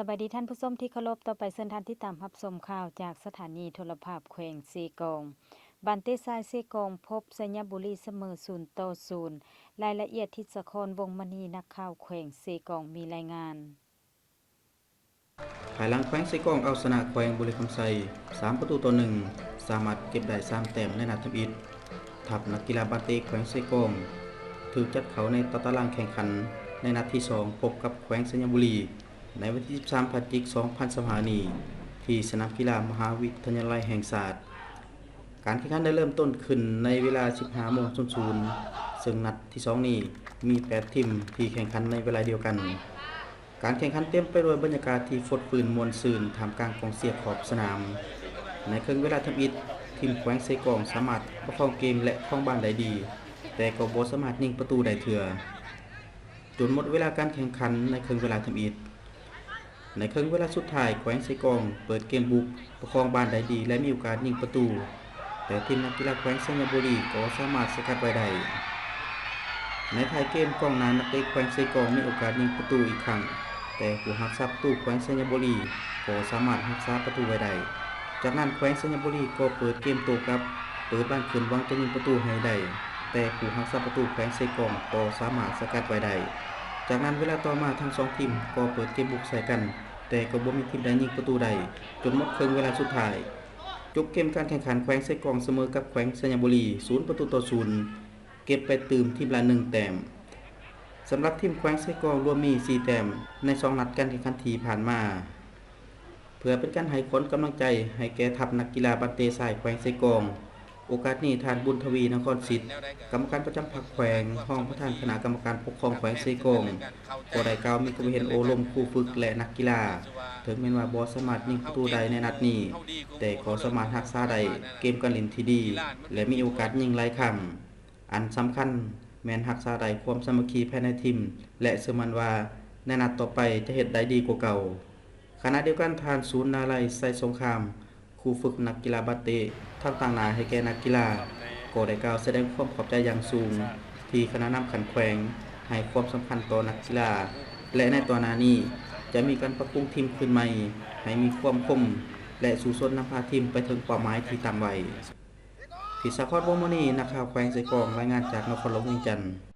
สบายดีท่านผู้ชมที่เคารพต่อไปเชิญท่านที่ตามรับชมข่าวจากสถานีโทรภาพแขวงซีกองบันเตทรายซีกองพบสัญญบุรีเสมอ0-0รายละเอียดที่สะครวงมณีนักข่าวแขวงซีกองมีรายงานภายหลังแขวงไซกองเอาชนะแขวงบุรีคำไซ3-1สามารถเก็บได้3แต้มในนัดทำอิฐทัพนักกีฬาบาเตแขวงไซกองถูกจัดเขาในตารางแข่งขันในนัดที่2พบกับแขวงสัญญบุรีในวันที่13พฤศจิกายน2025นี้ที่สนามกีฬามหาวิทยาลัยแห่งชาติการแข่งขันได้เริ่มต้นขึ้นในเวลา 15:00 นซึ่งนัดที่2นี้มี8ทีมที่แข่งขันในเวลาเดียวกันการแข่งขันเต็มไปด้วยบรรยากาศที่ฟดฟื้นมวลซื่นท่ามกลางกองเชียร์ขอบสนามในครึ่งเวลาทำอิฐทีมแขวงไซกองสามารถประคองเกมและครองบ้านได้ดีแต่ก็บ่สามารถยิงประตูได้เถื่อจนหมดเวลาการแข่งขันในครึ่งเวลาทำอิฐในครึ่งเวลาสุดท้ายแขวงไซกองเปิดเกมบุกประคองบ้านได้ดีและมีโอกาสยิงประตูแต่ทีมนักกีฬาแขวงสัญญบุรีก็สามารถสกัดไว้ได้ในท้ายเกมกองหน้านักเตะแขวงไซกองมีโอกาสยิงประตูอีกครั้งแต่ผู้รักษาประตูแขวงสัญญบุรีก็สามารถรักษาประตูไว้ได้จากนั้นแขวงสัญญบุรีก็เปิดเกมโต้กลับเปิดบ้านขึ้นหวังจะยิงประตูให้ได้แต่ผู้รักษาประตูแขวงไซกองก็สามารถสกัดไว้ได้จากนั้นเวลาต่อมาทั้ง2ทีมก็เปิดเกมบุกใส่กันแต่ก็บ่มีทีมใดยิงประตูได้จนหมดครึ่งเวลาสุดท้ายจบเกมการแข่งขันแขวงไซกองเสมอกับแขวงสัญญบุรี0-0เก็บไปตื่มทีมละ1แต้มสำหรับทีมแขวงไซกองรวมมี4แต้มใน2นัดการแข่งขันที่ผ่านมาเพื่อเป็นการให้ขวัญกำลังใจให้แก่ทัพนักกีฬาบันเตทรายแขวงไซกองโอกาสนี้ท่านบุญทวีนครศิษย์กรรมการประจำพรรคแขวงห้องประธานคณะกรรมการปกครองแขวงไซกองก็ได้กล่าวมีความเห็นโอลมครูฝึกและนักกีฬาถึงแม้ว่าบ่สามารถยิงประตูได้ในนัดนี้แต่ขอสามารถรักษาได้เกมการเล่นที่ดีและมีโอกาสยิงหลายครั้งอันสำคัญแม้นรักษาได้ความสามัคคีภายในทีมและเชื่อมั่นว่าในนัดต่อไปจะเฮ็ดได้ดีกว่าเก่าขณะเดียวกันทานศูนย์นาลัยไซสงครามครูฝึกนักกีฬาบาเตทั้งต่างหน้าให้แก่นักกีฬาก็ได้กล่าวแสดงความขอบใจอย่างสูงที่คณะนำขันแขวงให้ความสำคัญต่อนักกีฬาและในต่อหน้านี้จะมีการปรับปรุงทีมขึ้นใหม่ให้มีความคมและสู่สนนำพาทีมไปถึงเป้าหมายที่ตั้งไว้พิศาครวงมณีนักข่าวแขวงไซกองรายงานจากนครหลวงเวียงจันทน์